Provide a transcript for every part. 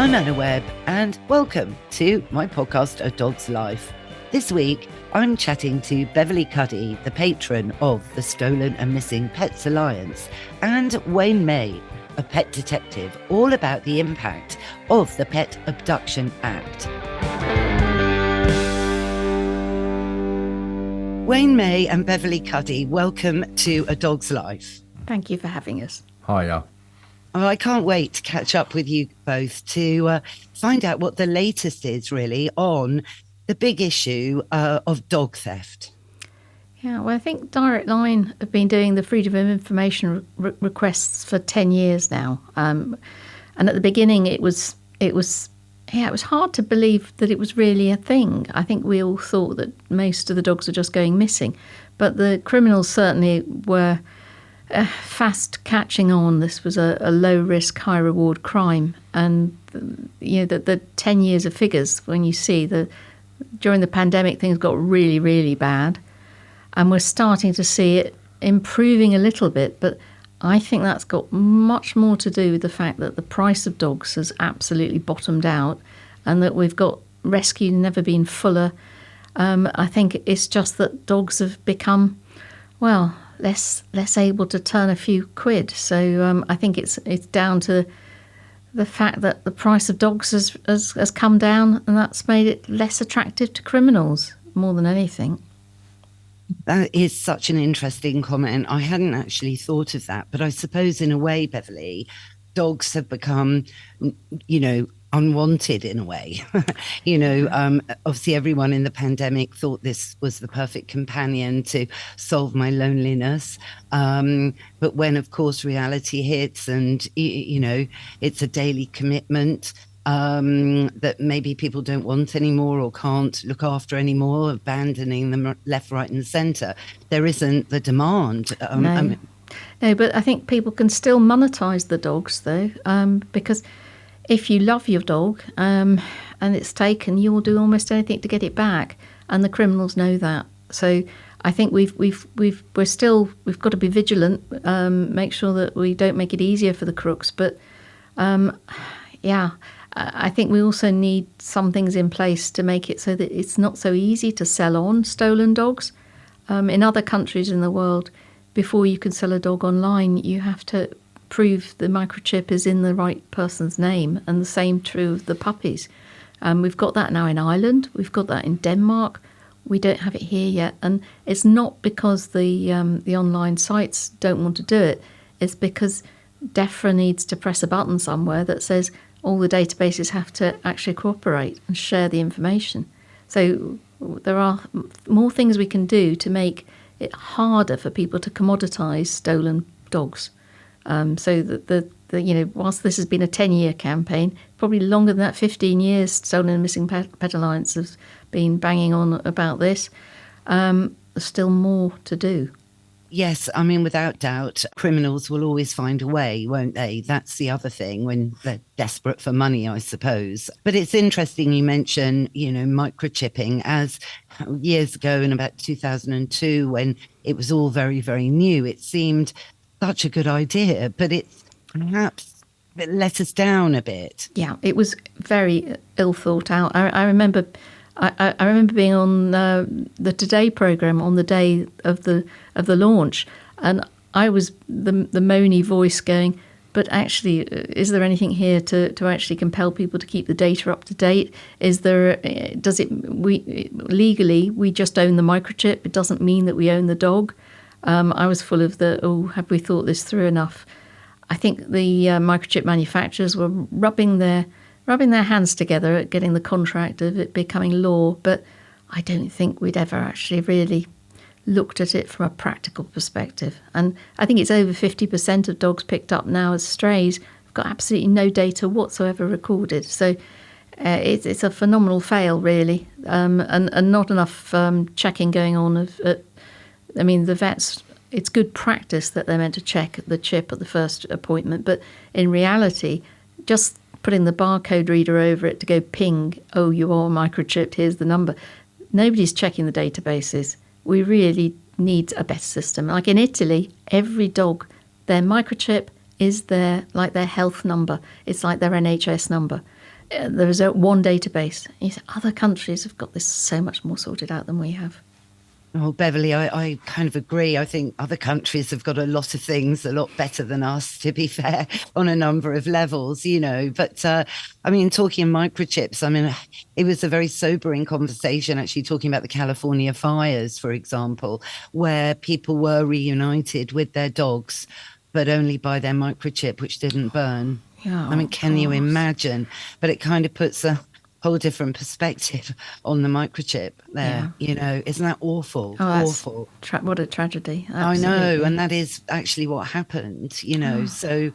I'm Anna Webb, and welcome to my podcast, A Dog's Life. This week, I'm chatting to Beverley Cuddy, the patron of the Stolen and Missing Pets Alliance, and Wayne May, a pet detective, all about the impact of the Pet Abduction Act. Wayne May and Beverley Cuddy, welcome to A Dog's Life. Thank you for having us. Hiya. Oh, I can't wait to catch up with you both to find out what the latest is really on the big issue of dog theft. Yeah, well, I think Direct Line have been doing the Freedom of Information requests for 10 years now. And at the beginning, it was hard to believe that it was really a thing. I think we all thought that most of the dogs were just going missing. But the criminals certainly were fast catching on. This was a low-risk, high-reward crime. And the 10 years of figures, when you see during the pandemic, things got really, really bad. And we're starting to see it improving a little bit. But I think that's got much more to do with the fact that the price of dogs has absolutely bottomed out and that we've got rescue never been fuller. I think it's just that dogs have become, well, less able to turn a few quid. So I think it's down to the fact that the price of dogs has come down, and that's made it less attractive to criminals more than anything. That is such an interesting comment. I hadn't actually thought of that, but I suppose in a way, Beverley, dogs have become, unwanted in a way. Obviously everyone in the pandemic thought this was the perfect companion to solve my loneliness. But when, of course, reality hits and, it's a daily commitment that maybe people don't want anymore or can't look after anymore, abandoning them left, right and centre, there isn't the demand. No, but I think people can still monetize the dogs, though, because if you love your dog and it's taken, you'll do almost anything to get it back, and the criminals know that. So I think we've got to be vigilant, make sure that we don't make it easier for the crooks. But I think we also need some things in place to make it so that it's not so easy to sell on stolen dogs. In other countries in the world, before you can sell a dog online, you have to prove the microchip is in the right person's name, and the same true of the puppies. We've got that now in Ireland. We've got that in Denmark. We don't have it here yet, and it's not because the online sites don't want to do it. It's because DEFRA needs to press a button somewhere that says all the databases have to actually cooperate and share the information. So there are more things we can do to make it harder for people to commoditize stolen dogs. So that whilst this has been a 10-year campaign, probably longer than that, 15 years, Stolen and Missing Pet Alliance has been banging on about this. There's still more to do. Yes, I mean, without doubt, criminals will always find a way, won't they? That's the other thing, when they're desperate for money, I suppose. But it's interesting you mention, microchipping, as years ago in about 2002, when it was all very, very new, it seemed such a good idea, but it's perhaps let us down a bit. Yeah, it was very ill thought out. I remember being on the Today programme on the day of the launch, and I was the moany voice going, but actually, is there anything here to actually compel people to keep the data up to date? Legally, we just own the microchip. It doesn't mean that we own the dog. I was full of have we thought this through enough? I think the microchip manufacturers were rubbing their hands together at getting the contract of it becoming law, but I don't think we'd ever actually really looked at it from a practical perspective. And I think it's over 50% of dogs picked up now as strays have got absolutely no data whatsoever recorded. So it's a phenomenal fail, really, and not enough checking going on. The vets, it's good practice that they're meant to check the chip at the first appointment, but in reality, just putting the barcode reader over it to go ping, oh, you are microchipped, here's the number. Nobody's checking the databases. We really need a better system. Like in Italy, every dog, their microchip is their health number. It's like their NHS number. there was one database. He said, other countries have got this so much more sorted out than we have. Oh, Beverley, I kind of agree. I think other countries have got a lot of things a lot better than us, to be fair, on a number of levels, But I mean, talking microchips, I mean, it was a very sobering conversation, actually, talking about the California fires, for example, where people were reunited with their dogs, but only by their microchip, which didn't burn. Yeah, I mean, can you imagine? But it kind of puts a whole different perspective on the microchip there. Isn't that awful? Awful. What a tragedy. Absolutely. I know, and that is actually what happened, so.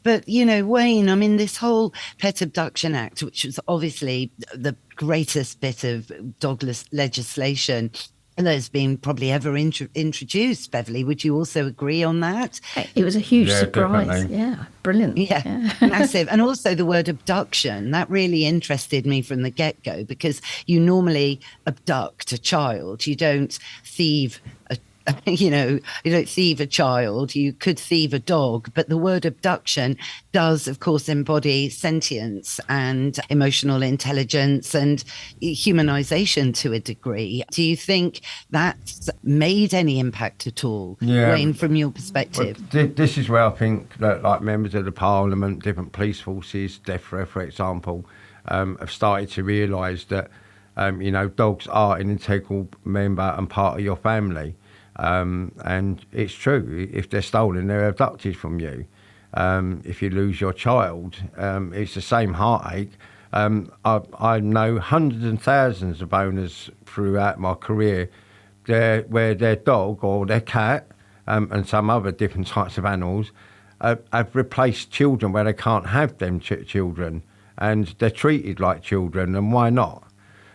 But, Wayne, I mean, this whole Pet Abduction Act, which was obviously the greatest bit of dogless legislation that's been probably ever introduced, Beverley, would you also agree on that? It was a huge surprise. Definitely. Yeah, brilliant. Yeah, massive. And also the word abduction, that really interested me from the get-go, because you normally abduct a child. You don't thieve you don't thieve a child, you could thieve a dog, but the word abduction does, of course, embody sentience and emotional intelligence and humanization to a degree. Do you think that's made any impact at all, Wayne, from your perspective? Well, this is where I think that, like, members of the Parliament, different police forces, DEFRA, for example, have started to realise that, dogs are an integral member and part of your family. And it's true, if they're stolen, they're abducted from you. If you lose your child, it's the same heartache. I know hundreds and thousands of owners throughout my career where their dog or their cat and some other different types of animals have replaced children where they can't have them children, and they're treated like children, and why not?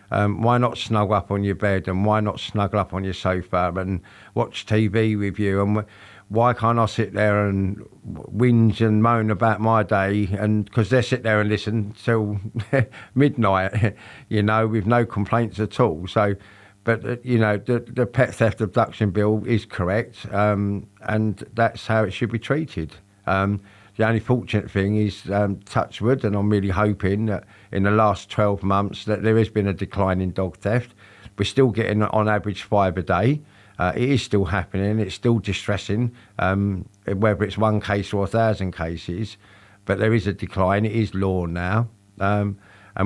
Why not snuggle up on your bed, and why not snuggle up on your sofa and watch TV with you? And why can't I sit there and whinge and moan about my day? And because they sit there and listen till midnight, with no complaints at all. So, but the pet theft abduction bill is correct, and that's how it should be treated. The only fortunate thing is, touch wood, and I'm really hoping that in the last 12 months that there has been a decline in dog theft. We're still getting on average 5 a day. It is still happening. It's still distressing, whether it's one case or 1,000 cases. But there is a decline. It is law now. And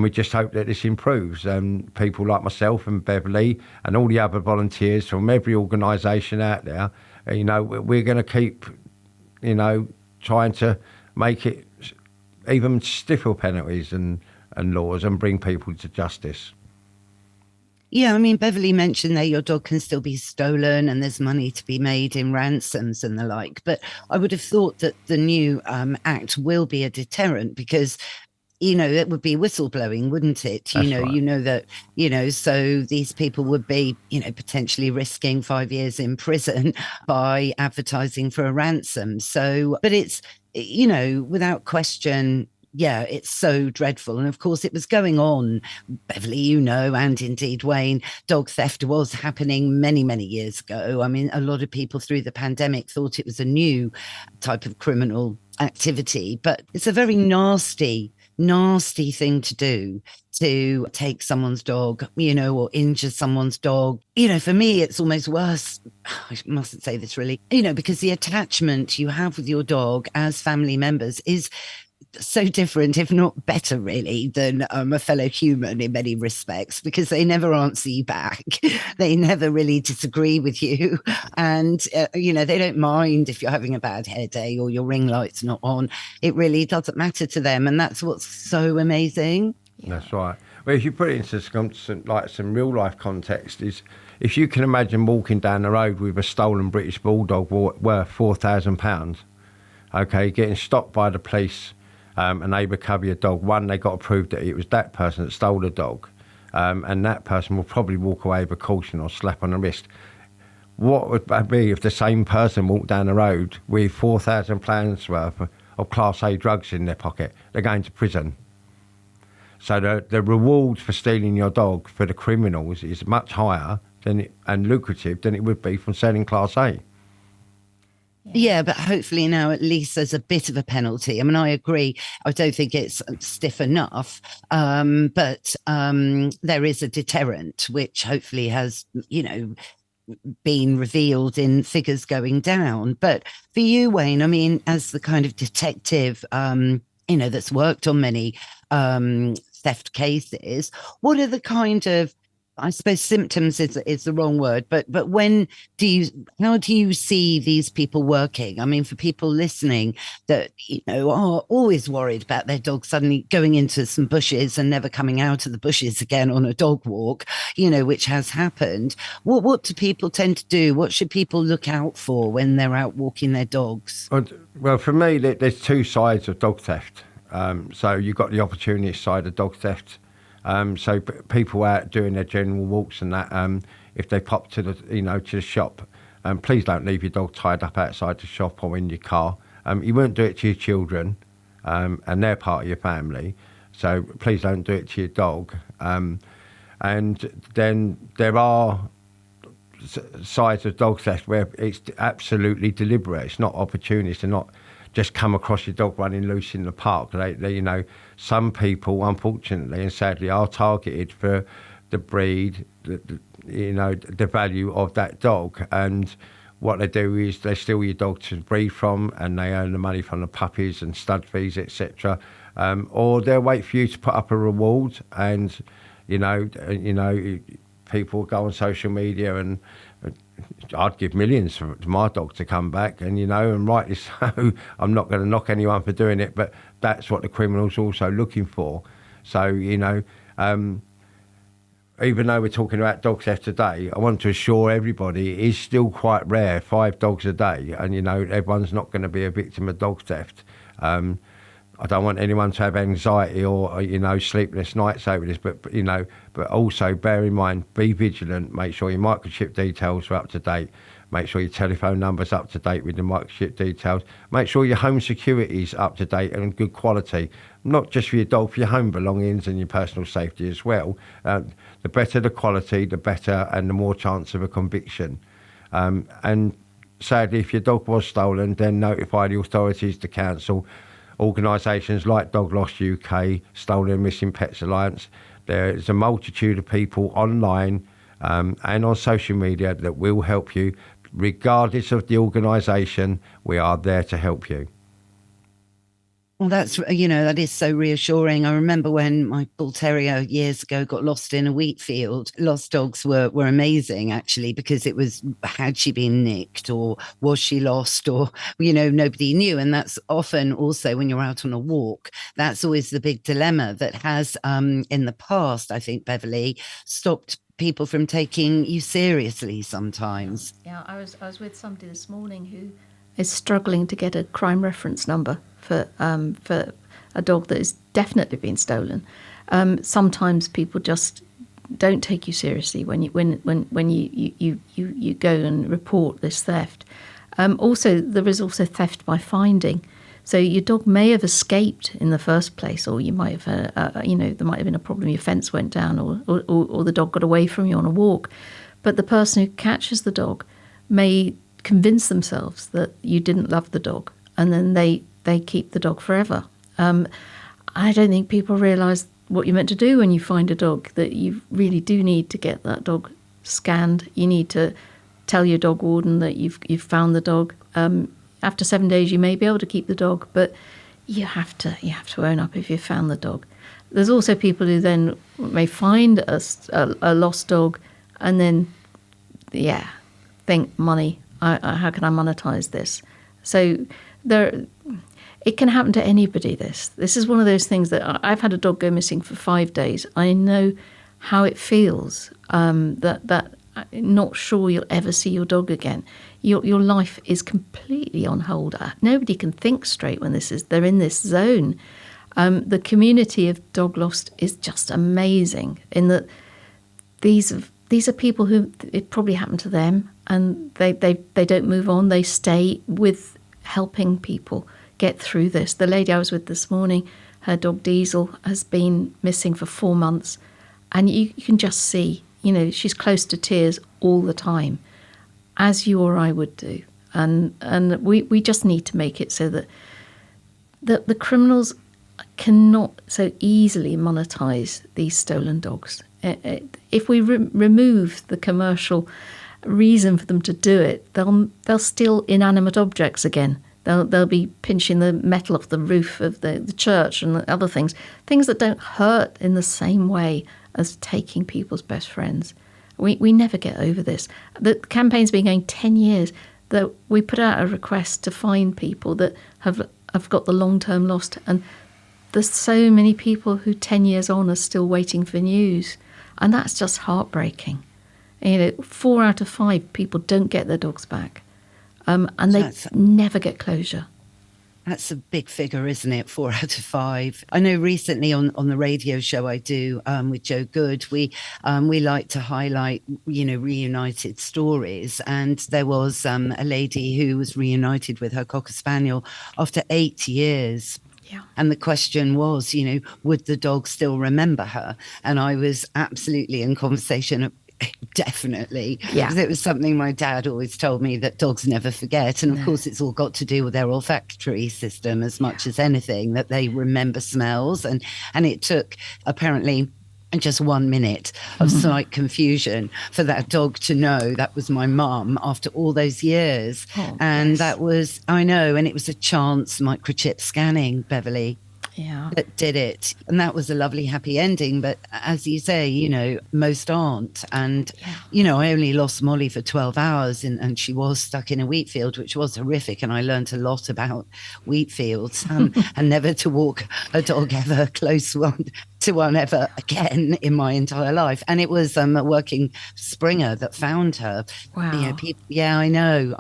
we just hope that this improves. People like myself and Beverley and all the other volunteers from every organisation out there, we're going to keep, trying to make it even stiffer penalties and laws and bring people to justice. Yeah, I mean, Beverley mentioned there your dog can still be stolen and there's money to be made in ransoms and the like. But I would have thought that the new act will be a deterrent, because it would be whistleblowing, wouldn't it? Right. So these people would be, potentially risking 5 years in prison by advertising for a ransom. So, but it's, without question, yeah, it's so dreadful. And of course, it was going on, Beverley, and indeed Wayne, dog theft was happening many, many years ago. I mean, a lot of people through the pandemic thought it was a new type of criminal activity, but it's a very nasty thing to do, to take someone's dog, or injure someone's dog. For me, it's almost worse. I mustn't say this really, because the attachment you have with your dog as family members is so different, if not better, really, than a fellow human in many respects, because they never answer you back. They never really disagree with you. And, they don't mind if you're having a bad hair day or your ring light's not on. It really doesn't matter to them. And that's what's so amazing. That's right. Well, if you put it into some real life context, is if you can imagine walking down the road with a stolen British Bulldog worth £4,000, okay, getting stopped by the police, and they recover your dog. One, they got to prove that it was that person that stole the dog, and that person will probably walk away with a caution or slap on the wrist. What would that be if the same person walked down the road with £4,000 worth of Class A drugs in their pocket? They're going to prison. So the reward for stealing your dog for the criminals is much higher and lucrative than it would be from selling Class A. Yeah, but hopefully now at least there's a bit of a penalty. I mean, I agree. I don't think it's stiff enough, but there is a deterrent, which hopefully has, been revealed in figures going down. But for you, Wayne, I mean, as the kind of detective, that's worked on many theft cases, what are the kind of, I suppose symptoms is the wrong word, but how do you see these people working? I mean, for people listening that, are always worried about their dog suddenly going into some bushes and never coming out of the bushes again on a dog walk, which has happened. What do people tend to do? What should people look out for when they're out walking their dogs? Well, for me, there's two sides of dog theft. So you've got the opportunist side of dog theft. So people out doing their general walks and that, if they pop to the shop, please don't leave your dog tied up outside the shop or in your car. You won't do it to your children, and they're part of your family. So please don't do it to your dog. And then there are sides of dog theft where it's absolutely deliberate. It's not opportunist. They're not just come across your dog running loose in the park. They some people, unfortunately and sadly, are targeted for the breed, the value of that dog. And what they do is they steal your dog to breed from, and they earn the money from the puppies and stud fees, etc. Or they'll wait for you to put up a reward, and people go on social media and I'd give millions for my dog to come back, and and rightly so. I'm not going to knock anyone for doing it, but that's what the criminal's also looking for. So even though we're talking about dog theft today, I want to assure everybody it is still quite rare, 5 dogs a day, and everyone's not going to be a victim of dog theft. I don't want anyone to have anxiety or sleepless nights over this, but also bear in mind, be vigilant, make sure your microchip details are up to date, make sure your telephone number's up to date with the microchip details, make sure your home security's up to date and good quality, not just for your dog, for your home belongings and your personal safety as well. The better the quality, the better and the more chance of a conviction. And sadly, if your dog was stolen, then notify the authorities, the council, organisations like Doglost UK, Stolen and Missing Pets Alliance. There's a multitude of people online and on social media that will help you. Regardless of the organisation, we are there to help you. Well, that is so reassuring. I remember when my bull terrier years ago got lost in a wheat field. Lost dogs were amazing, actually, because it was, had she been nicked or was she lost, or, nobody knew. And that's often also when you're out on a walk, that's always the big dilemma that has, in the past, I think, Beverley, stopped people from taking you seriously sometimes. Yeah, I was with somebody this morning who is struggling to get a crime reference number for a dog that has definitely been stolen. Sometimes people just don't take you seriously when you go and report this theft. Also, there is also theft by finding. So your dog may have escaped in the first place, or you might have, there might have been a problem. Your fence went down, or the dog got away from you on a walk. But the person who catches the dog may convince themselves that you didn't love the dog, and then they keep the dog forever. I don't think people realise what you're meant to do when you find a dog, that you really do need to get that dog scanned. You need to tell your dog warden that you've found the dog. After 7 days, you may be able to keep the dog, but you have to own up if you've found the dog. There's also people who then may find a lost dog and then, think money. How can I monetize this? So it can happen to anybody. This is one of those things that I've had a dog go missing for 5 days. I know how it feels. That I'm not sure you'll ever see your dog again. Your life is completely on hold. Nobody can think straight when they're in this zone. The community of Doglost is just amazing in that these are people who it probably happened to them, and they don't move on. They stay with helping people get through this. The lady I was with this morning, her dog Diesel has been missing for 4 months, and you can just see, she's close to tears all the time, as you or I would do. and we just need to make it so that the criminals cannot so easily monetize these stolen dogs. If we remove the commercial reason for them to do it, they'll steal inanimate objects again. They'll be pinching the metal off the roof of the church and other things that don't hurt in the same way as taking people's best friends. We never get over this. The campaign's been going 10 years. That we put out a request to find people that have got the long-term lost, and there's so many people who 10 years on are still waiting for news, and that's just heartbreaking. 4 out of 5 people don't get their dogs back, and they never get closure. That's a big figure, isn't it? 4 out of 5. I know recently on the radio show I do with Joe Good, we like to highlight, reunited stories. And there was a lady who was reunited with her Cocker Spaniel after 8 years. Yeah. And the question was, would the dog still remember her? And I was absolutely in conversation. Definitely. Yeah. Because it was something my dad always told me, that dogs never forget. And of course, it's all got to do with their olfactory system as much as anything, that they remember smells. And it took apparently just 1 minute of slight confusion for that dog to know that was my mum after all those years. And that was, I know, and it was a chance microchip scanning, Beverley. Yeah. That did it. And that was a lovely, happy ending. But as you say, most aren't. And, I only lost Molly for 12 hours and she was stuck in a wheat field, which was horrific. And I learned a lot about wheat fields and never to walk a dog ever close to one ever again in my entire life. And it was a working Springer that found her. Wow. I know.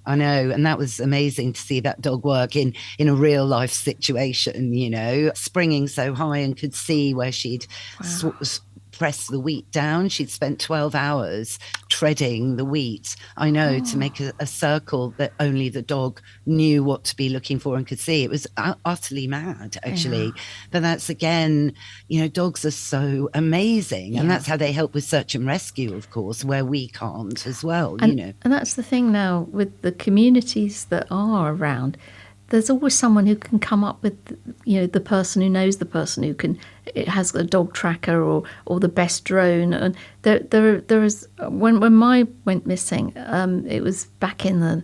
And that was amazing to see that dog work in a real life situation, springing so high and could see where she'd press the wheat down. She'd spent 12 hours treading the wheat, to make a circle that only the dog knew what to be looking for and could see. It was utterly mad, actually. Yeah. But that's, again, dogs are so amazing. And that's how they help with search and rescue, of course, where we can't as well, And that's the thing now with the communities that are around. There's always someone who can come up with, the person who knows the person who it has a dog tracker or the best drone. And there is, when mine went missing, it was back in the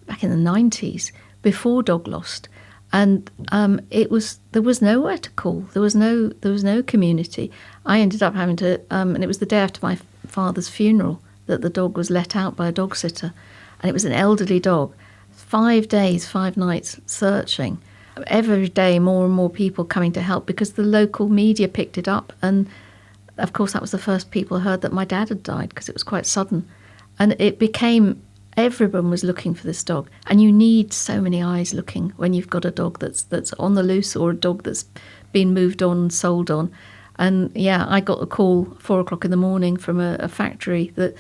90s, before Doglost, and there was nowhere to call. There was no community. I ended up having to, and it was the day after my father's funeral that the dog was let out by a dog sitter, and it was an elderly dog. 5 days, 5 nights searching. Every day more and more people coming to help because the local media picked it up. And of course that was the first people heard that my dad had died, because it was quite sudden. And it became, everyone was looking for this dog. And you need so many eyes looking when you've got a dog that's on the loose, or a dog that's been moved on and sold on. And I got a call 4 o'clock in the morning from a factory that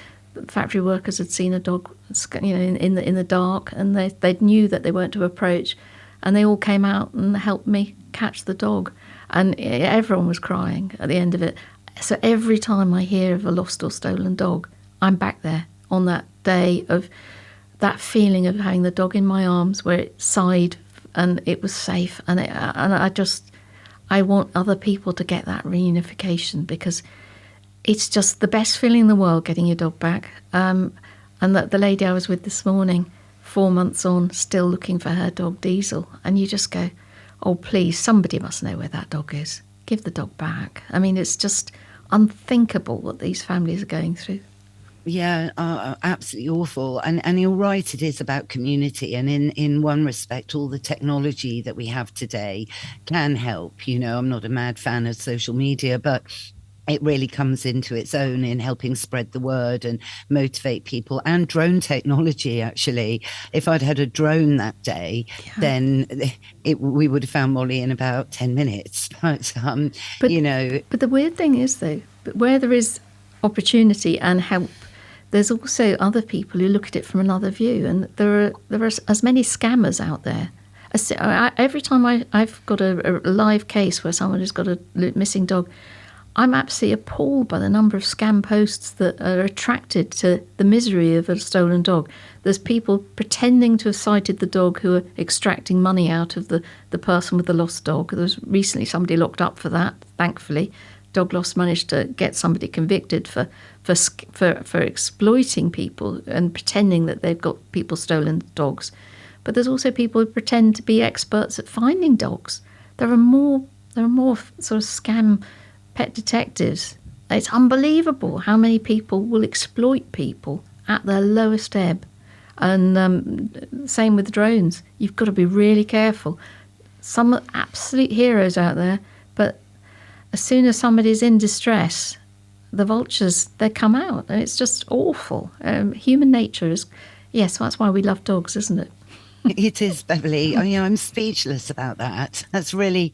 factory workers had seen a dog, in the dark, and they knew that they weren't to approach, and they all came out and helped me catch the dog, and everyone was crying at the end of it. So every time I hear of a lost or stolen dog, I'm back there on that day of that feeling of having the dog in my arms, where it sighed and it was safe, and I want other people to get that reunification, because it's just the best feeling in the world, getting your dog back. And that the lady I was with this morning, 4 months on, still looking for her dog Diesel. And you just go, oh, please, somebody must know where that dog is. Give the dog back. I mean, it's just unthinkable what these families are going through. Yeah, absolutely awful. And you're right, it is about community. And in one respect, all the technology that we have today can help. I'm not a mad fan of social media, but it really comes into its own in helping spread the word and motivate people. And drone technology, actually. If I'd had a drone that day, then we would have found Molly in about 10 minutes. But the weird thing is, though, where there is opportunity and help, there's also other people who look at it from another view. And there are as many scammers out there. Every time I've got a live case where someone has got a missing dog, I'm absolutely appalled by the number of scam posts that are attracted to the misery of a stolen dog. There's people pretending to have sighted the dog who are extracting money out of the person with the lost dog. There was recently somebody locked up for that, thankfully. Doglost managed to get somebody convicted for exploiting people and pretending that they've got people stolen dogs. But there's also people who pretend to be experts at finding dogs. There are more sort of scam pet detectives. It's unbelievable how many people will exploit people at their lowest ebb. And same with drones. You've got to be really careful. Some are absolute heroes out there, but as soon as somebody's in distress, the vultures, they come out. And it's just awful. Human nature is, yes, that's why we love dogs, isn't it? It is, Beverley. I'm speechless about that. It's really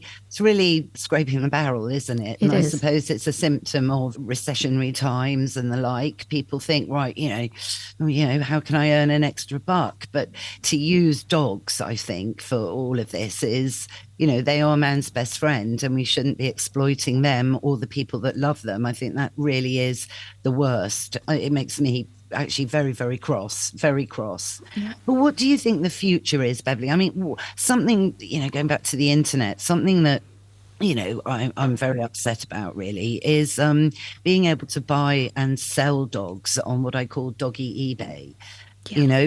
scraping the barrel, isn't it? And I suppose it's a symptom of recessionary times and the like. People think, right, how can I earn an extra buck? But to use dogs, I think, for all of this is, they are man's best friend, and we shouldn't be exploiting them or the people that love them. I think that really is the worst. It makes me actually very, very cross. Yeah. But what do you think the future is, Beverley? I mean, something, going back to the internet, something that, I'm very upset about really is being able to buy and sell dogs on what I call doggy eBay,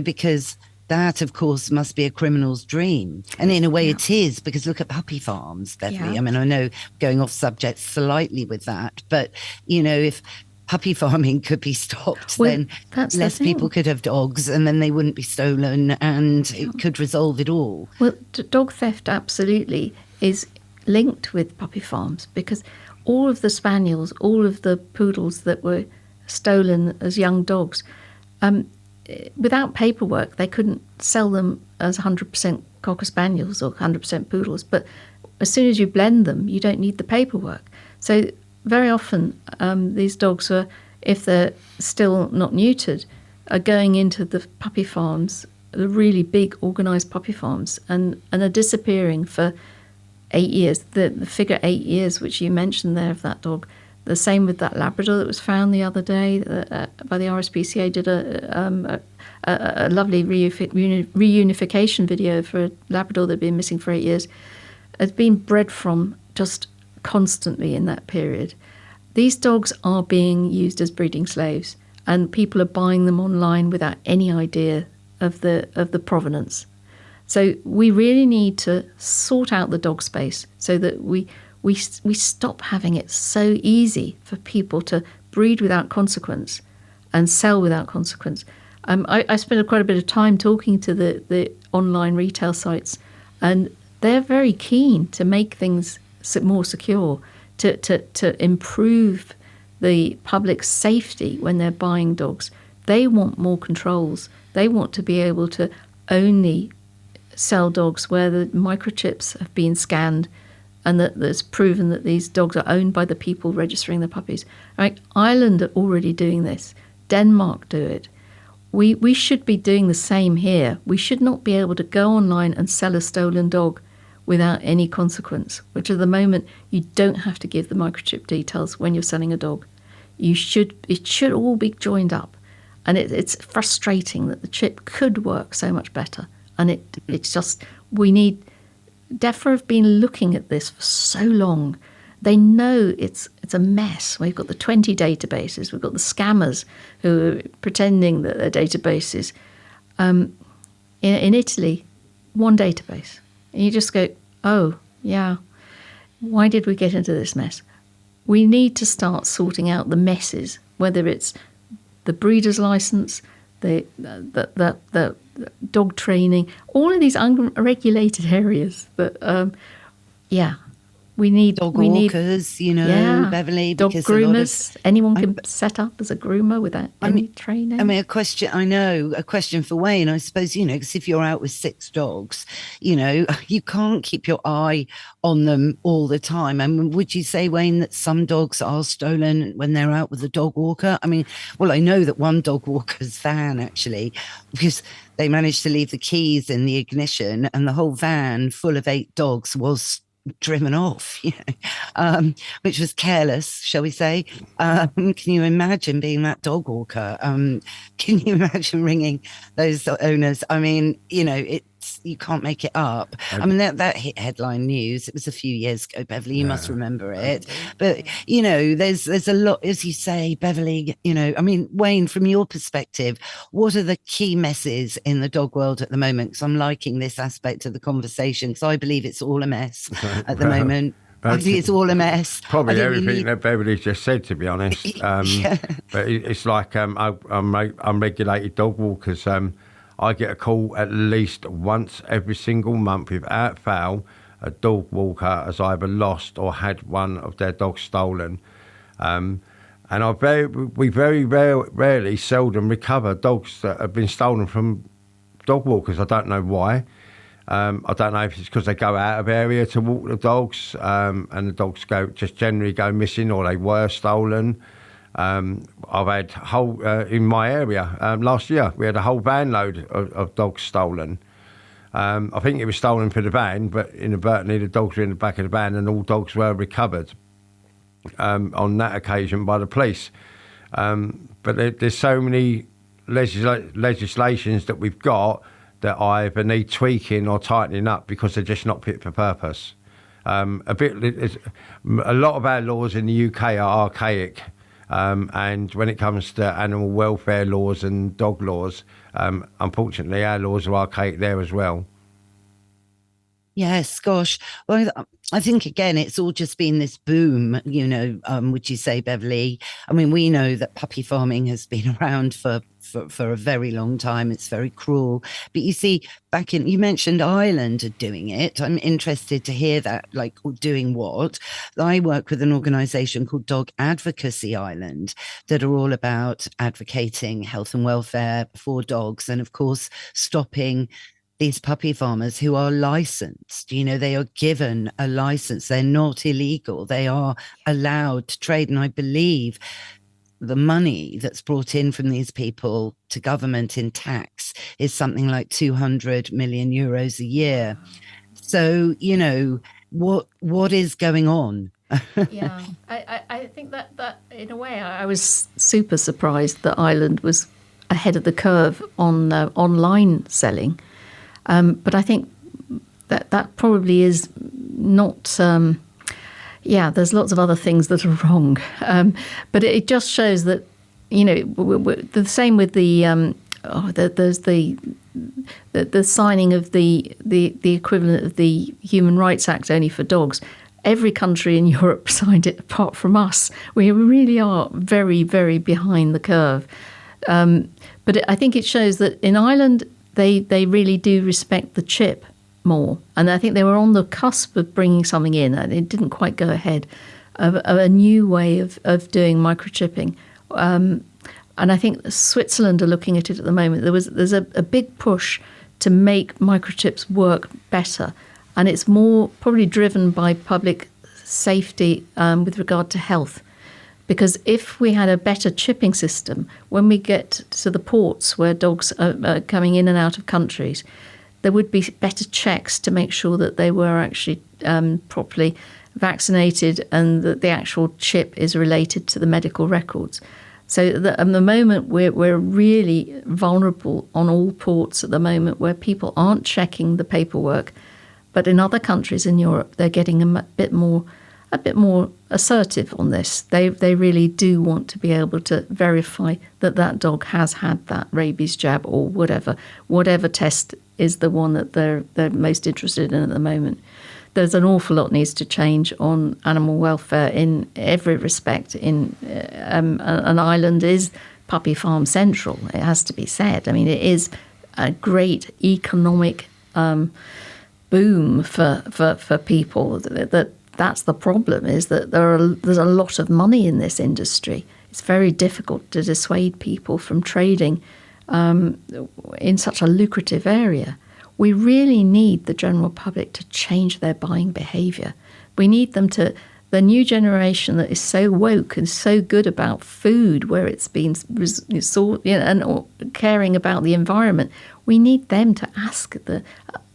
because that, of course, must be a criminal's dream. And in a way it is, because look at puppy farms, Beverley. Yeah. I mean, I know going off subject slightly with that, but, if puppy farming could be stopped, then less people could have dogs, and then they wouldn't be stolen, and it could resolve it all. Well, dog theft absolutely is linked with puppy farms, because all of the spaniels, all of the poodles that were stolen as young dogs, without paperwork, they couldn't sell them as 100% Cocker Spaniels or 100% poodles. But as soon as you blend them, you don't need the paperwork. So very often, these dogs are, if they're still not neutered, are going into the puppy farms, the really big organised puppy farms, and are disappearing for 8 years. The figure 8 years, which you mentioned there of that dog, the same with that Labrador that was found the other day by the RSPCA, did a lovely reunification video for a Labrador that had been missing for 8 years. It's been bred from just constantly in that period. These dogs are being used as breeding slaves, and people are buying them online without any idea of the provenance. So we really need to sort out the dog space so that we stop having it so easy for people to breed without consequence and sell without consequence. I spent quite a bit of time talking to the online retail sites, and they're very keen to make things more secure, to improve the public's safety when they're buying dogs. They want more controls. They want to be able to only sell dogs where the microchips have been scanned and that there's proven that these dogs are owned by the people registering the puppies. Right? Ireland are already doing this. Denmark do it. We should be doing the same here. We should not be able to go online and sell a stolen dog without any consequence, which at the moment you don't have to give the microchip details when you're selling a dog. It should all be joined up. And it's frustrating that the chip could work so much better. And it's just, we need, DEFRA have been looking at this for so long. They know it's a mess. We've got the 20 databases. We've got the scammers who are pretending that they're databases. In Italy, one database. And you just go, oh, yeah, why did we get into this mess? We need to start sorting out the messes, whether it's the breeder's license, the dog training, all of these unregulated areas that, we need dog walkers, Beverley, dog groomers. Anyone can set up as a groomer without any training. I mean, a question for Wayne, I suppose, because if you're out with 6 dogs, you can't keep your eye on them all the time. I mean, would you say, Wayne, that some dogs are stolen when they're out with a dog walker? I mean, well, I know that one dog walker's van, actually, because they managed to leave the keys in the ignition and the whole van full of 8 dogs was driven off, which was careless, shall we say. Can you imagine being that dog walker? Can you imagine ringing those owners? I mean, you can't make it up. I mean, that hit headline news. It was a few years ago, Beverley, you must remember it. But, there's a lot, as you say, Beverley, I mean, Wayne, from your perspective, what are the key messes in the dog world at the moment? Because I'm liking this aspect of the conversation, because I believe it's all a mess at the moment. I think it's all a mess. Probably everything that Beverley's just said, to be honest. Yeah. But it's like I'm regulated dog walkers. I get a call at least once every single month without fail. A dog walker has either lost or had one of their dogs stolen. And we very rarely, seldom recover dogs that have been stolen from dog walkers. I don't know why. I don't know if it's because they go out of area to walk the dogs, and the dogs generally go missing, or they were stolen. I've had in my area last year we had a whole van load of dogs stolen. I think it was stolen for the van, but inadvertently the dogs were in the back of the van, and all dogs were recovered on that occasion by the police. But there's so many legislations that we've got that either need tweaking or tightening up because they're just not fit for purpose. A lot of our laws in the UK are archaic. And when it comes to animal welfare laws and dog laws, unfortunately, our laws are archaic there as well. Yes, gosh. Well, I think, again, it's all just been this boom, would you say, Beverley? I mean, we know that puppy farming has been around for a very long time. It's very cruel. But you see, you mentioned Ireland are doing it. I'm interested to hear that, like, doing what? I work with an organisation called Dog Advocacy Ireland that are all about advocating health and welfare for dogs, and, of course, stopping these puppy farmers who are licensed. They are given a license. They're not illegal. They are allowed to trade. And I believe the money that's brought in from these people to government in tax is something like 200 million euros a year. So, what is going on? Yeah, I think that in a way I was super surprised that Ireland was ahead of the curve on online selling. But I think that probably is not. There's lots of other things that are wrong. But it just shows that the same with there's the signing of the equivalent of the Human Rights Act only for dogs. Every country in Europe signed it apart from us. We really are very, very behind the curve. But I think it shows that in Ireland, they really do respect the chip more. And I think they were on the cusp of bringing something in, and it didn't quite go ahead, of a new way of doing microchipping. And I think Switzerland are looking at it at the moment. There's a big push to make microchips work better. And it's more probably driven by public safety with regard to health. Because if we had a better chipping system, when we get to the ports where dogs are coming in and out of countries, there would be better checks to make sure that they were actually properly vaccinated and that the actual chip is related to the medical records. So at the moment, we're really vulnerable on all ports at the moment where people aren't checking the paperwork. But in other countries in Europe, they're getting a bit more assertive on this. They really do want to be able to verify that dog has had that rabies jab or whatever test is the one that they're most interested in at the moment. There's an awful lot needs to change on animal welfare in every respect. And Ireland is puppy farm central. It has to be said. I mean, it is a great economic boom for people. That's the problem, is that there's a lot of money in this industry. It's very difficult to dissuade people from trading in such a lucrative area. We really need the general public to change their buying behaviour. We need them to, the new generation that is so woke and so good about food, where it's been and caring about the environment. We need them to ask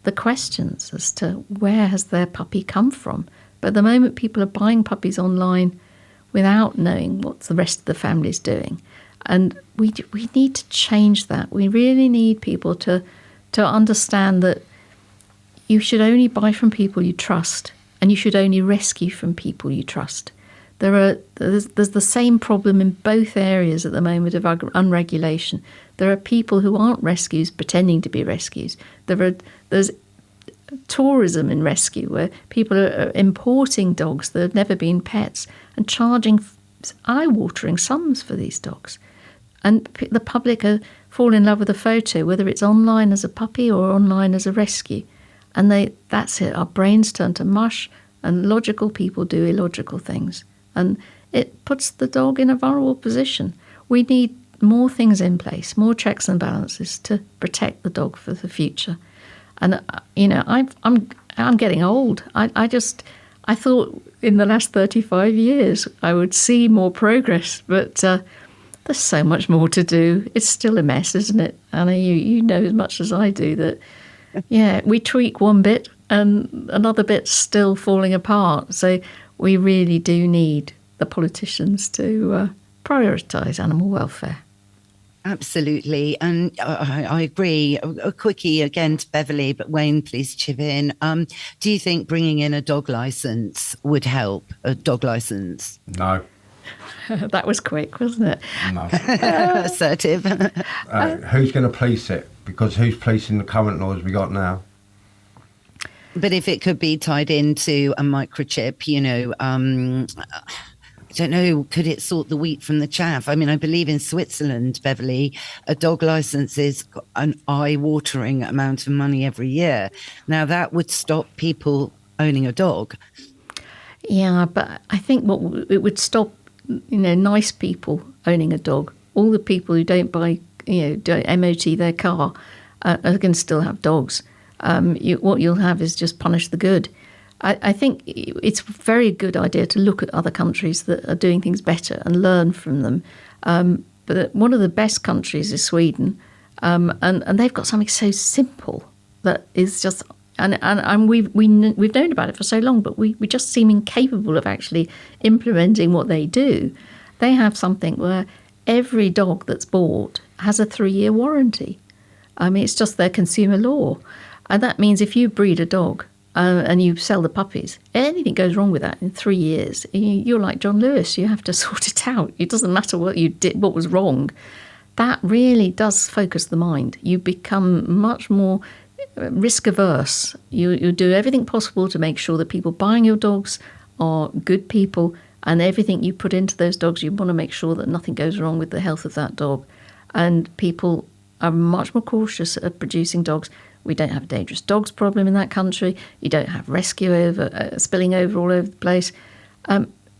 the questions as to where has their puppy come from. But at the moment, people are buying puppies online without knowing what the rest of the family is doing. And we need to change that. We really need people to understand that you should only buy from people you trust, and you should only rescue from people you trust. There's the same problem in both areas at the moment of unregulation. There are people who aren't rescues pretending to be rescues. There's tourism in rescue where people are importing dogs that have never been pets and charging eye-watering sums for these dogs. And the public fall in love with a photo, whether it's online as a puppy or online as a rescue. And that's it. Our brains turn to mush, and logical people do illogical things. And it puts the dog in a vulnerable position. We need more things in place, more checks and balances to protect the dog for the future. And I'm getting old. I thought in the last 35 years I would see more progress, but there's so much more to do. It's still a mess, isn't it? Anna, you know as much as I do that. Yeah, we tweak one bit and another bit's still falling apart. So we really do need the politicians to prioritise animal welfare. Absolutely. And I agree. A quickie again to Beverley, but Wayne, please chip in. Do you think bringing in a dog licence would help? A dog licence? No. That was quick, wasn't it? No. Assertive. Who's going to police it? Because who's policing the current laws we got now? But if it could be tied into a microchip, I don't know, could it sort the wheat from the chaff? I mean, I believe in Switzerland, Beverley, a dog licence is an eye-watering amount of money every year. Now, that would stop people owning a dog. Yeah, but I think it would stop, nice people owning a dog. All the people who don't buy, don't MOT their car are going to still have dogs. What you'll have is just punish the good. I think it's a very good idea to look at other countries that are doing things better and learn from them. But one of the best countries is Sweden, and they've got something so simple that is just and we've known about it for so long, but we just seem incapable of actually implementing what they do. They have something where every dog that's bought has a 3-year warranty. I mean, it's just their consumer law, and that means if you breed a dog. And you sell the puppies, anything goes wrong with that in 3 years, you're like John Lewis. You have to sort it out. It doesn't matter what you did, what was wrong. That really does focus the mind. You become much more risk averse. You do everything possible to make sure that people buying your dogs are good people, and everything you put into those dogs, you want to make sure that nothing goes wrong with the health of that dog. And people are much more cautious of producing dogs. We don't have a dangerous dogs problem in that country. You don't have rescue spilling over all over the place.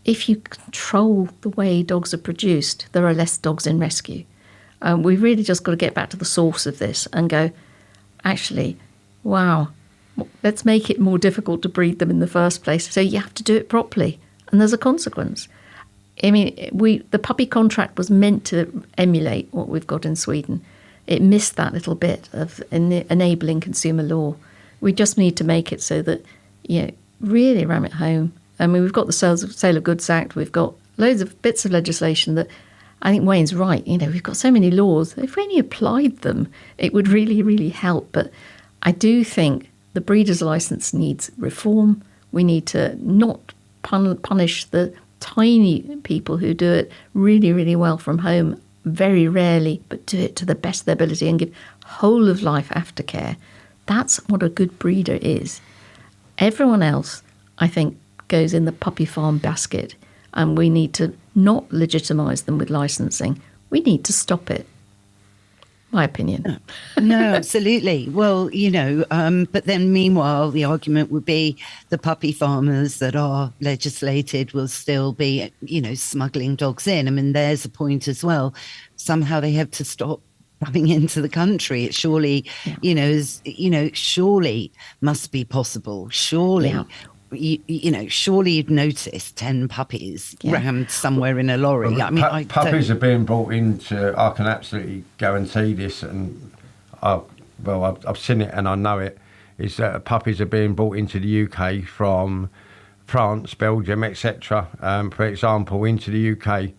If you control the way dogs are produced, there are less dogs in rescue. We've really just got to get back to the source of this and go, actually, wow, let's make it more difficult to breed them in the first place. So you have to do it properly, and there's a consequence. I mean, the puppy contract was meant to emulate what we've got in Sweden. It missed that little bit of enabling consumer law. We just need to make it so that, really ram it home. I mean, we've got the Sale of Goods Act. We've got loads of bits of legislation that I think Wayne's right. We've got so many laws. If we only applied them, it would really, really help. But I do think the breeder's licence needs reform. We need to not punish the tiny people who do it really, really well from home, very rarely, but do it to the best of their ability and give whole of life aftercare. That's what a good breeder is. Everyone else, I think, goes in the puppy farm basket, and we need to not legitimise them with licensing. We need to stop it. My opinion. No, absolutely. Well, but then meanwhile, the argument would be the puppy farmers that are legislated will still be, smuggling dogs in. I mean, there's a point as well. Somehow they have to stop coming into the country. It surely, surely must be possible. Surely. Yeah. Surely you'd notice 10 puppies rammed somewhere in a lorry. Well, I mean, puppies are being brought into. I can absolutely guarantee this, and I've seen it and I know it. is that puppies are being brought into the UK from France, Belgium, etc., for example, into the UK.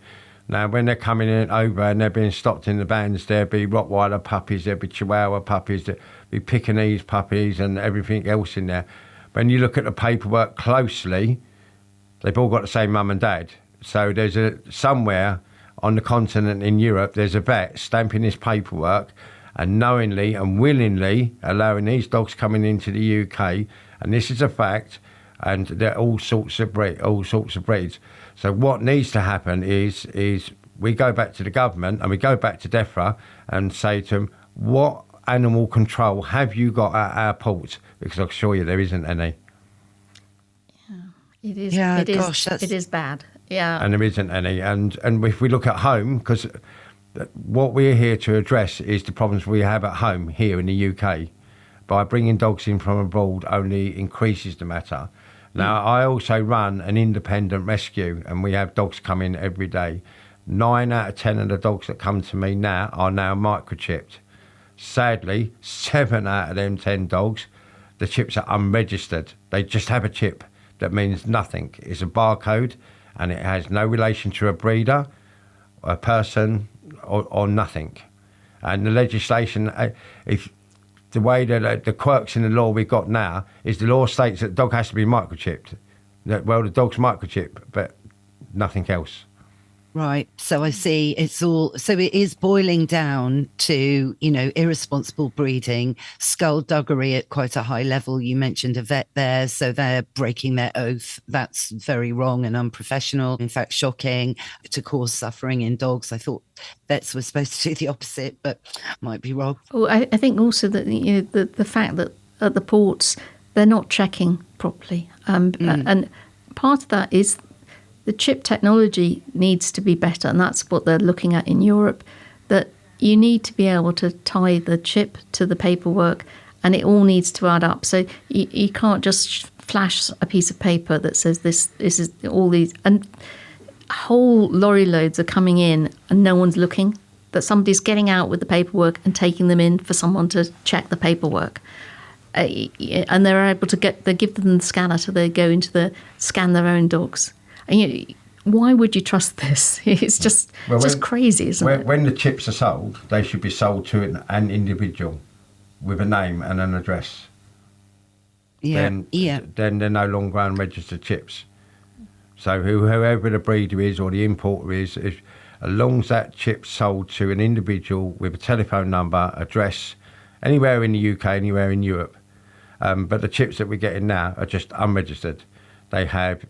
Now, when they're coming in over and they're being stopped in the vans, there'll be Rottweiler puppies, there'll be Chihuahua puppies, there'll be Pekingese puppies and everything else in there. When you look at the paperwork closely, they've all got the same mum and dad. So there's somewhere on the continent in Europe, there's a vet stamping this paperwork and knowingly and willingly allowing these dogs coming into the UK, and this is a fact, and they're all sorts of breeds. So what needs to happen is we go back to the government and we go back to DEFRA and say to them, what animal control have you got at our ports? Because I assure you there isn't any. It is. Yeah, it is, gosh, it is bad. Yeah. And there isn't any. And if we look at home, because what we're here to address is the problems we have at home here in the UK. By bringing dogs in from abroad only increases the matter. Now, I also run an independent rescue, and we have dogs come in every day. 9 out of 10 of the dogs that come to me now are now microchipped. Sadly, 7 out of them 10 dogs, the chips are unregistered. They just have a chip that means nothing. It's a barcode, and it has no relation to a breeder, a person, or nothing. And the legislation, if the way that the quirks in the law we've got now is the law states that the dog has to be microchipped. Well, the dog's microchipped, but nothing else. Right. So I see so it is boiling down to, irresponsible breeding, skullduggery at quite a high level. You mentioned a vet there, so they're breaking their oath. That's very wrong and unprofessional. In fact, shocking to cause suffering in dogs. I thought vets were supposed to do the opposite, but might be wrong. Well, I think also that the fact that at the ports they're not checking properly, and part of that is the chip technology needs to be better, and that's what they're looking at in Europe, that you need to be able to tie the chip to the paperwork, and it all needs to add up. So you can't just flash a piece of paper that says this is all these, and whole lorry loads are coming in and no one's looking, that somebody's getting out with the paperwork and taking them in for someone to check the paperwork. And they're able to they give them the scanner so they go into scan their own dogs. And, why would you trust this? It's just crazy, isn't it? When the chips are sold, they should be sold to an individual with a name and an address. Then they're no longer unregistered chips. So whoever the breeder is or the importer is, as long as that chip's sold to an individual with a telephone number, address, anywhere in the UK, anywhere in Europe. But the chips that we're getting now are just unregistered. They have...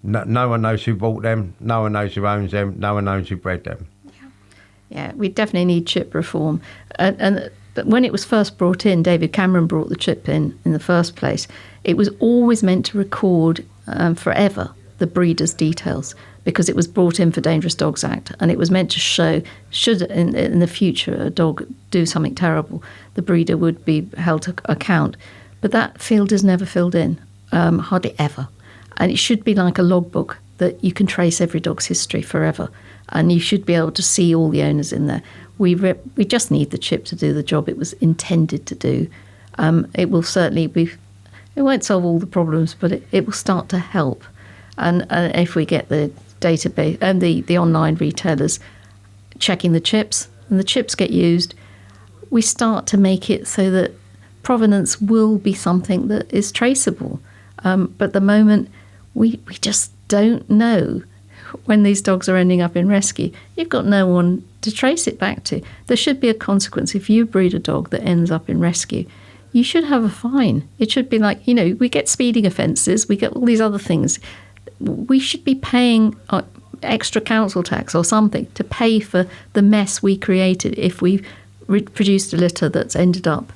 No one knows who bought them, no one knows who owns them, no one knows who bred them. Yeah, we definitely need chip reform. And when it was first brought in, David Cameron brought the chip in the first place, it was always meant to record forever the breeder's details, because it was brought in for Dangerous Dogs Act, and it was meant to show, should in the future a dog do something terrible, the breeder would be held to account. But that field is never filled in, hardly ever. And it should be like a logbook that you can trace every dog's history forever. And you should be able to see all the owners in there. We just need the chip to do the job it was intended to do. It will certainly be, it won't solve all the problems, but it will start to help. And if we get the database and the online retailers checking the chips, and the chips get used, we start to make it so that provenance will be something that is traceable. But at the moment, we just don't know when these dogs are ending up in rescue. You've got no one to trace it back to. There should be a consequence. If you breed a dog that ends up in rescue, you should have a fine. It should be like, we get speeding offences, we get all these other things. We should be paying extra council tax or something to pay for the mess we created if we produced a litter that's ended up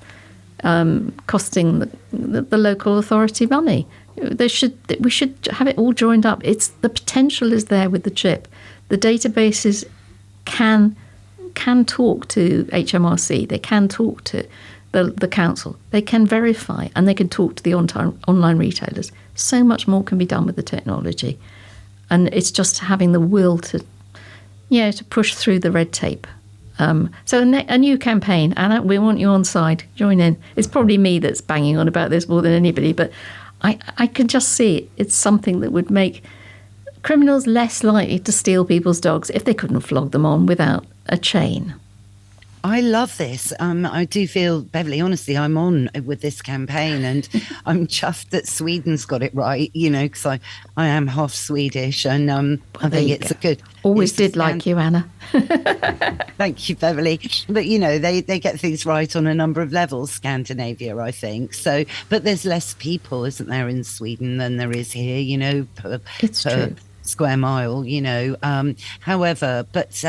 costing the local authority money. We should have it all joined up. The potential is there with the chip. The databases can talk to HMRC. They can talk to the council. They can verify, and they can talk to the online retailers. So much more can be done with the technology, and it's just having the will to push through the red tape So a new campaign, Anna, we want you on side. Join in. It's probably me that's banging on about this more than anybody, but I can just see it. It's something that would make criminals less likely to steal people's dogs if they couldn't flog them on without a chain. I love this. I do feel, Beverley, honestly, I'm on with this campaign, and I'm chuffed that Sweden's got it right, because I am half Swedish, and I think it's a good... Always did like you, Anna. Thank you, Beverley. But, they get things right on a number of levels, Scandinavia, I think. So, but there's less people, isn't there, in Sweden than there is here, It's true. Square mile, however, but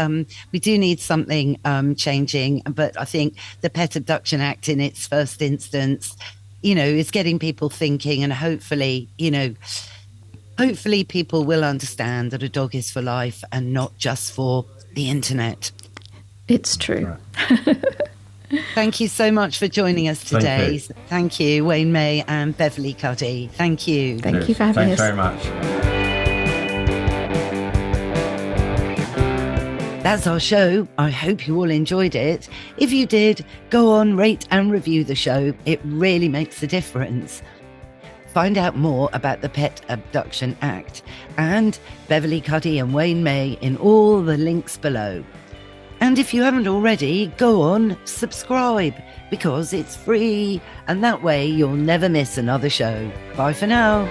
we do need something changing. But I think the Pet Abduction Act in its first instance, is getting people thinking, and hopefully people will understand that a dog is for life and not just for the internet. It's true. Right. Thank you so much for joining us today. Thank you, Wayne May and Beverley Cuddy. Thank you. Thank you for having us. Thanks very much. That's our show. I hope you all enjoyed it. If you did, go on, rate and review the show. It really makes a difference. Find out more about the Pet Abduction Act and Beverley Cuddy and Wayne May in all the links below. And if you haven't already, go on, subscribe, because it's free, and that way you'll never miss another show. Bye for now.